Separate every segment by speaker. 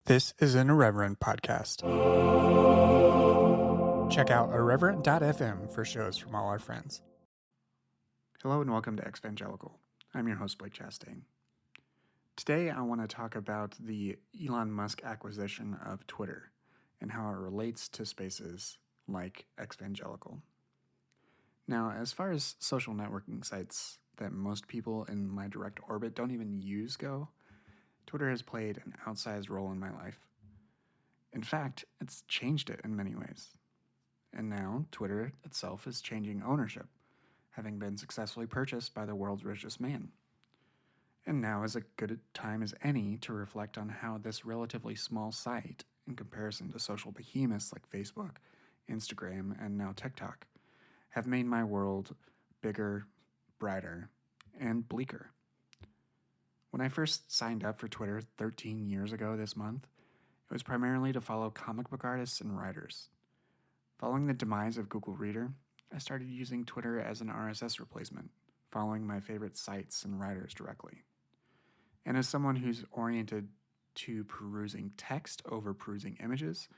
Speaker 1: This is an Irreverent podcast. Check out irreverent.fm for shows from all our friends. Hello and welcome to Exvangelical. I'm your host, Blake Chastain. Today I want to talk about the Elon Musk acquisition of Twitter and how it relates to spaces like Exvangelical. Now, as far as social networking sites that most people in my direct orbit don't even use go, Twitter has played an outsized role in my life. In fact, it's changed it in many ways. And now, Twitter itself is changing ownership, having been successfully purchased by the world's richest man. And now is a good time as any to reflect on how this relatively small site, in comparison to social behemoths like Facebook, Instagram, and now TikTok, have made my world bigger, brighter, and bleaker. When I first signed up for Twitter 13 years ago this month, it was primarily to follow comic book artists and writers. Following the demise of Google Reader, I started using Twitter as an RSS replacement, following my favorite sites and writers directly. And as someone who's oriented to perusing text over perusing images,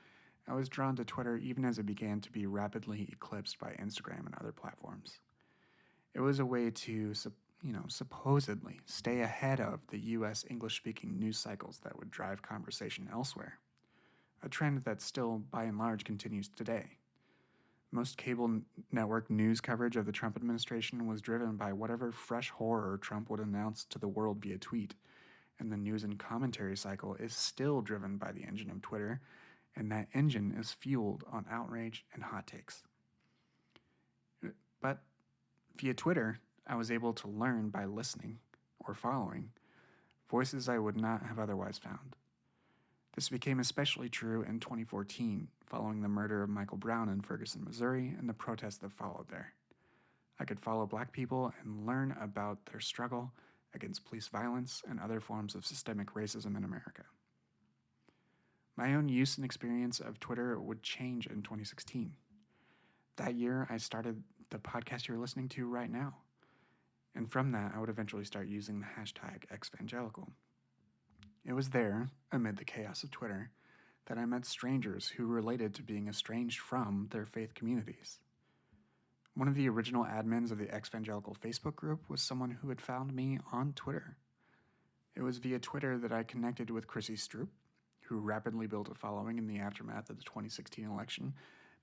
Speaker 1: I was drawn to Twitter even as it began to be rapidly eclipsed by Instagram and other platforms. It was a way to supposedly stay ahead of the U.S. English-speaking news cycles that would drive conversation elsewhere, a trend that still, by and large, continues today. Most cable network news coverage of the Trump administration was driven by whatever fresh horror Trump would announce to the world via tweet, and the news and commentary cycle is still driven by the engine of Twitter, and that engine is fueled on outrage and hot takes. But via Twitter, I was able to learn by listening, or following, voices I would not have otherwise found. This became especially true in 2014, following the murder of Michael Brown in Ferguson, Missouri, and the protests that followed there. I could follow Black people and learn about their struggle against police violence and other forms of systemic racism in America. My own use and experience of Twitter would change in 2016. That year, I started the podcast you're listening to right now. And from that, I would eventually start using the hashtag Exvangelical. It was there, amid the chaos of Twitter, that I met strangers who related to being estranged from their faith communities. One of the original admins of the Exvangelical Facebook group was someone who had found me on Twitter. It was via Twitter that I connected with Chrissy Stroop, who rapidly built a following in the aftermath of the 2016 election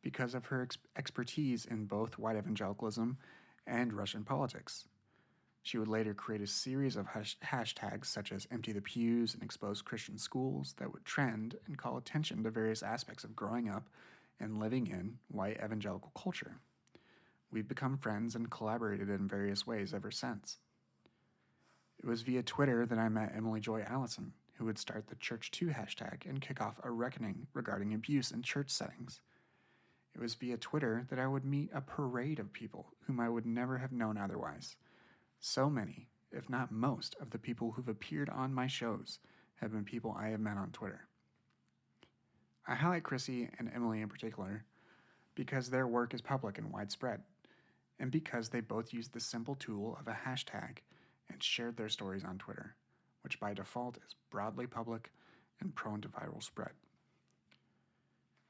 Speaker 1: because of her expertise in both white evangelicalism and Russian politics. She would later create a series of hashtags such as Empty the Pews and Expose Christian Schools that would trend and call attention to various aspects of growing up and living in white evangelical culture. We've become friends and collaborated in various ways ever since. It was via Twitter that I met Emily Joy Allison, who would start the Church2 hashtag and kick off a reckoning regarding abuse in church settings. It was via Twitter that I would meet a parade of people whom I would never have known otherwise. So many, if not most, of the people who've appeared on my shows have been people I have met on Twitter. I highlight Chrissy and Emily in particular because their work is public and widespread, and because they both used the simple tool of a hashtag and shared their stories on Twitter, which by default is broadly public and prone to viral spread.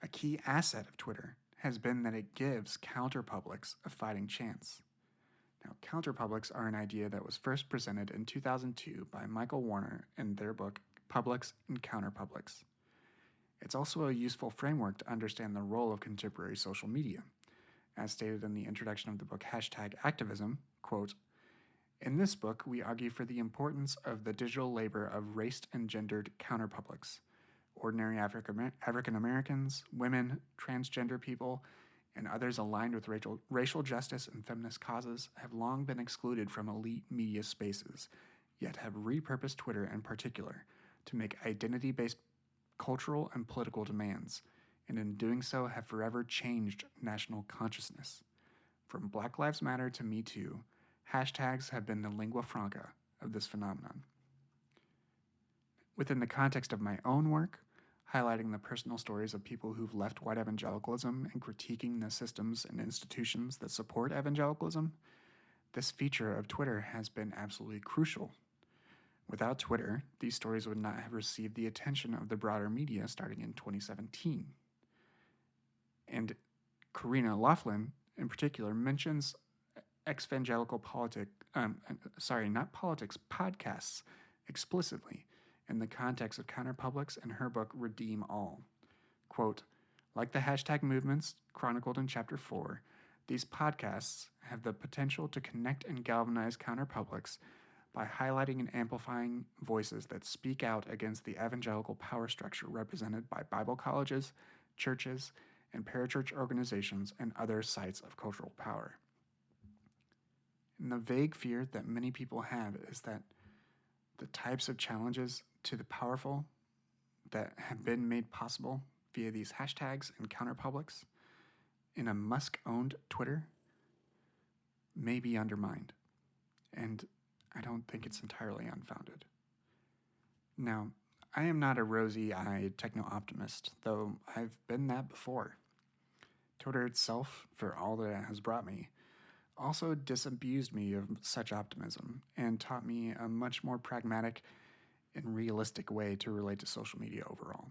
Speaker 1: A key asset of Twitter has been that it gives counterpublics a fighting chance. Now, counterpublics are an idea that was first presented in 2002 by Michael Warner in their book Publics and Counterpublics. It's also a useful framework to understand the role of contemporary social media. As stated in the introduction of the book #activism, quote, "In this book, we argue for the importance of the digital labor of raced and gendered counterpublics. Ordinary African Americans, women, transgender people, and others aligned with racial justice and feminist causes have long been excluded from elite media spaces, yet have repurposed Twitter in particular to make identity-based cultural and political demands, and in doing so have forever changed national consciousness. From Black Lives Matter to Me Too, hashtags have been the lingua franca of this phenomenon." Within the context of my own work, highlighting the personal stories of people who've left white evangelicalism and critiquing the systems and institutions that support evangelicalism, this feature of Twitter has been absolutely crucial. Without Twitter, these stories would not have received the attention of the broader media starting in 2017. And Karina Laughlin, in particular, mentions exvangelical not politics, podcasts explicitly in the context of Counterpublics in her book Redeem All. Quote, like the hashtag movements chronicled in Chapter 4, these podcasts have the potential to connect and galvanize Counterpublics by highlighting and amplifying voices that speak out against the evangelical power structure represented by Bible colleges, churches, and parachurch organizations and other sites of cultural power. And the vague fear that many people have is that the types of challenges to the powerful that have been made possible via these hashtags and counterpublics in a Musk-owned Twitter may be undermined. And I don't think it's entirely unfounded. Now, I am not a rosy-eyed techno-optimist, though I've been that before. Twitter itself, for all that it has brought me, also disabused me of such optimism and taught me a much more pragmatic and realistic way to relate to social media overall.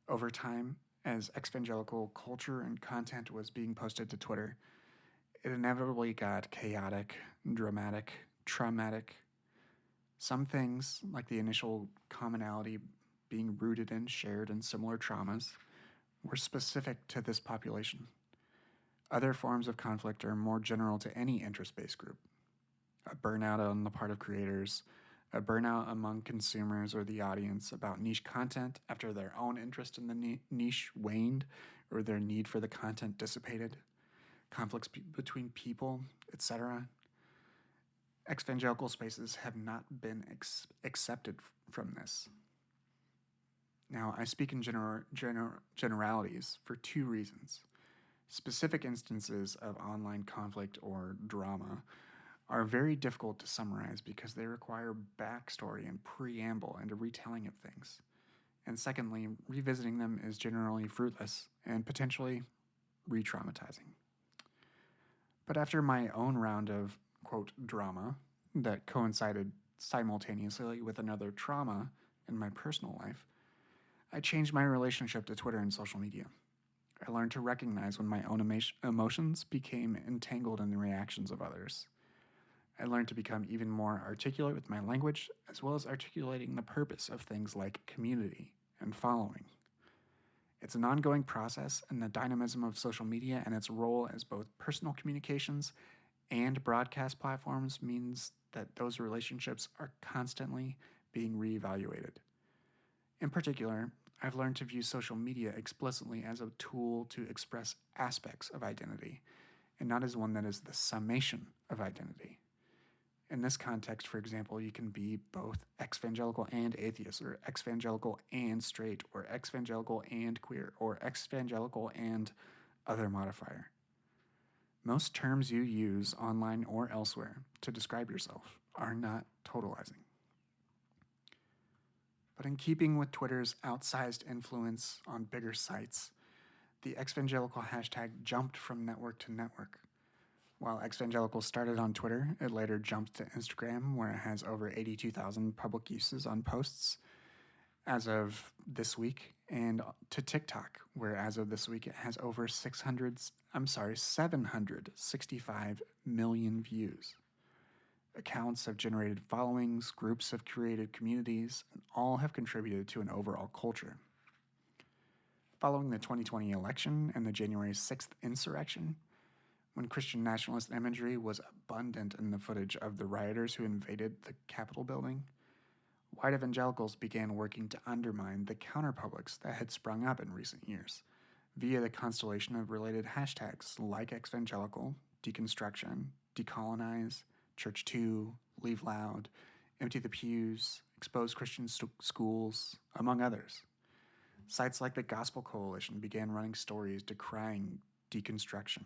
Speaker 1: Over time, as exvangelical culture and content was being posted to Twitter, it inevitably got chaotic, dramatic, traumatic. Some things, like the initial commonality being rooted in shared and similar traumas, were specific to this population. Other forms of conflict are more general to any interest-based group. A burnout on the part of creators, a burnout among consumers or the audience about niche content after their own interest in the niche waned or their need for the content dissipated, conflicts between people, etc. Exvangelical spaces have not been accepted from this. Now, I speak in generalities for two reasons. Specific instances of online conflict or drama are very difficult to summarize because they require backstory and preamble and a retelling of things. And secondly, revisiting them is generally fruitless and potentially re-traumatizing. But after my own round of, quote, drama that coincided simultaneously with another trauma in my personal life, I changed my relationship to Twitter and social media. I learned to recognize when my own emotions became entangled in the reactions of others. I learned to become even more articulate with my language, as well as articulating the purpose of things like community and following. It's an ongoing process, and the dynamism of social media and its role as both personal communications and broadcast platforms means that those relationships are constantly being reevaluated. In particular, I've learned to view social media explicitly as a tool to express aspects of identity, and not as one that is the summation of identity. In this context, for example, you can be both exvangelical and atheist, or exvangelical and straight, or exvangelical and queer, or exvangelical and other modifier. Most terms you use online or elsewhere to describe yourself are not totalizing. But in keeping with Twitter's outsized influence on bigger sites, the exvangelical hashtag jumped from network to network. While Exvangelical started on Twitter, it later jumped to Instagram, where it has over 82,000 public uses on posts as of this week, and to TikTok, where as of this week it has over 765 million views. Accounts have generated followings, groups have created communities, and all have contributed to an overall culture. Following the 2020 election and the January 6th insurrection, when Christian nationalist imagery was abundant in the footage of the rioters who invaded the Capitol building, white evangelicals began working to undermine the counterpublics that had sprung up in recent years via the constellation of related hashtags like Exvangelical, Deconstruction, Decolonize, Church 2, Leave Loud, Empty the Pews, Expose Christian Schools, among others. Sites like the Gospel Coalition began running stories decrying deconstruction.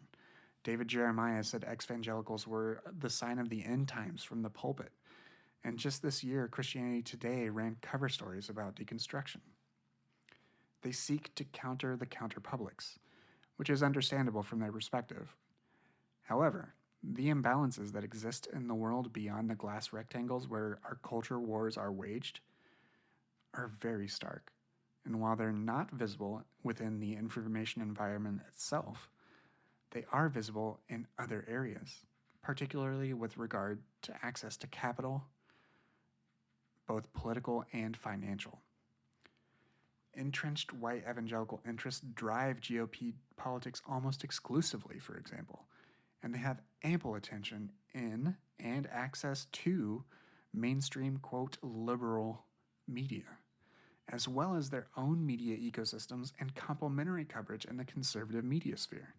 Speaker 1: David Jeremiah said exvangelicals were the sign of the end times from the pulpit. And just this year, Christianity Today ran cover stories about deconstruction. They seek to counter the counterpublics, which is understandable from their perspective. However, The imbalances that exist in the world beyond the glass rectangles where our culture wars are waged are very stark. And while they're not visible within the information environment itself, they are visible in other areas, particularly with regard to access to capital, both political and financial. Entrenched white evangelical interests drive GOP politics almost exclusively, for example, and they have ample attention in and access to mainstream, quote, liberal media, as well as their own media ecosystems and complementary coverage in the conservative media sphere.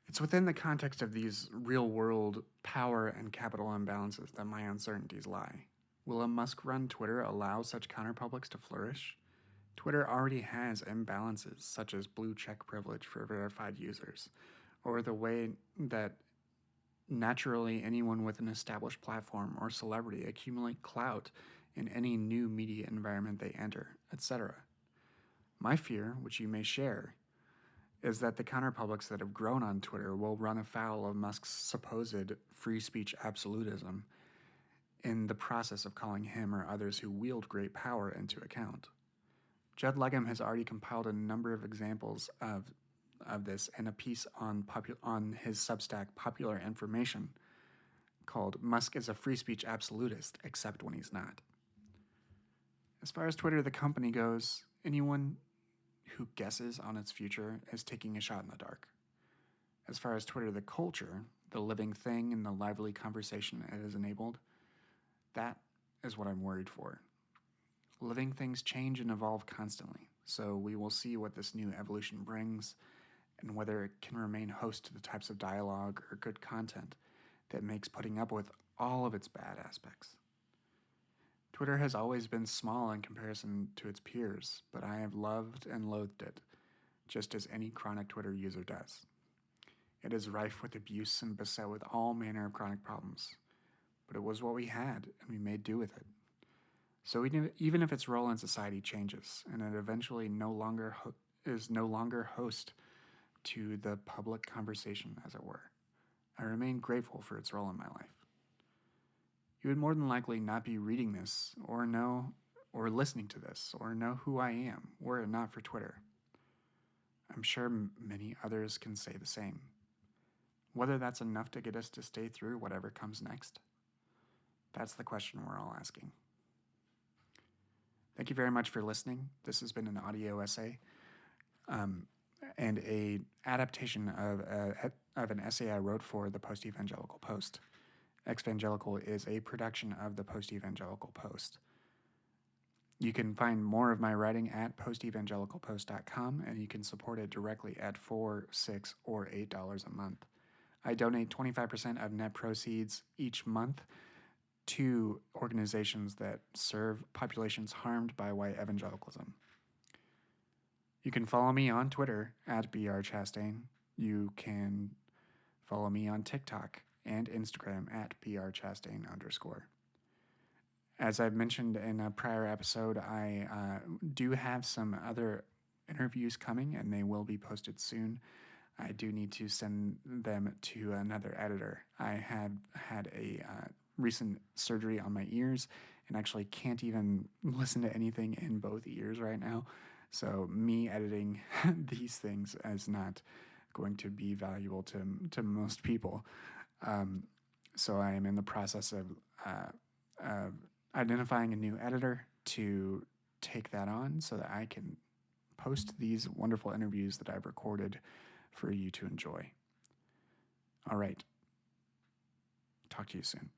Speaker 1: It's within the context of these real-world power and capital imbalances that my uncertainties lie. Will a Musk-run Twitter allow such counterpublics to flourish? Twitter already has imbalances, such as blue check privilege for verified users, or the way that naturally anyone with an established platform or celebrity accumulate clout in any new media environment they enter, etc. My fear, which you may share, is that the counterpublics that have grown on Twitter will run afoul of Musk's supposed free speech absolutism in the process of calling him or others who wield great power into account. Judd Legum has already compiled a number of examples of this in a piece on his Substack Popular Information called Musk is a Free Speech Absolutist, except when he's not. As far as Twitter, the company goes, anyone who guesses on its future is taking a shot in the dark. As far as Twitter, the culture, the living thing and the lively conversation it has enabled, that is what I'm worried for. Living things change and evolve constantly, so we will see what this new evolution brings and whether it can remain host to the types of dialogue or good content that makes putting up with all of its bad aspects. Twitter has always been small in comparison to its peers, but I have loved and loathed it, just as any chronic Twitter user does. It is rife with abuse and beset with all manner of chronic problems, but it was what we had, and we made do with it. So even if its role in society changes, and it eventually is no longer host to the public conversation, as it were, I remain grateful for its role in my life. You would more than likely not be reading this, or listening to this, or know who I am, were it not for Twitter. I'm sure many others can say the same. Whether that's enough to get us to stay through whatever comes next, that's the question we're all asking. Thank you very much for listening. This has been an audio essay and a adaptation of an essay I wrote for the Post-Evangelical Post. Exvangelical is a production of the Post-Evangelical Post. You can find more of my writing at postevangelicalpost.com, and you can support it directly at $4, $6, or $8 a month. I donate 25% of net proceeds each month to organizations that serve populations harmed by white evangelicalism. You can follow me on Twitter at brchastain. You can follow me on TikTok and Instagram at brchastain_. As I've mentioned in a prior episode, I do have some other interviews coming, and they will be posted soon. I do need to send them to another editor. I have had a recent surgery on my ears and actually can't even listen to anything in both ears right now. So me editing these things is not going to be valuable to most people. So I am in the process of identifying a new editor to take that on so that I can post these wonderful interviews that I've recorded for you to enjoy. All right. Talk to you soon.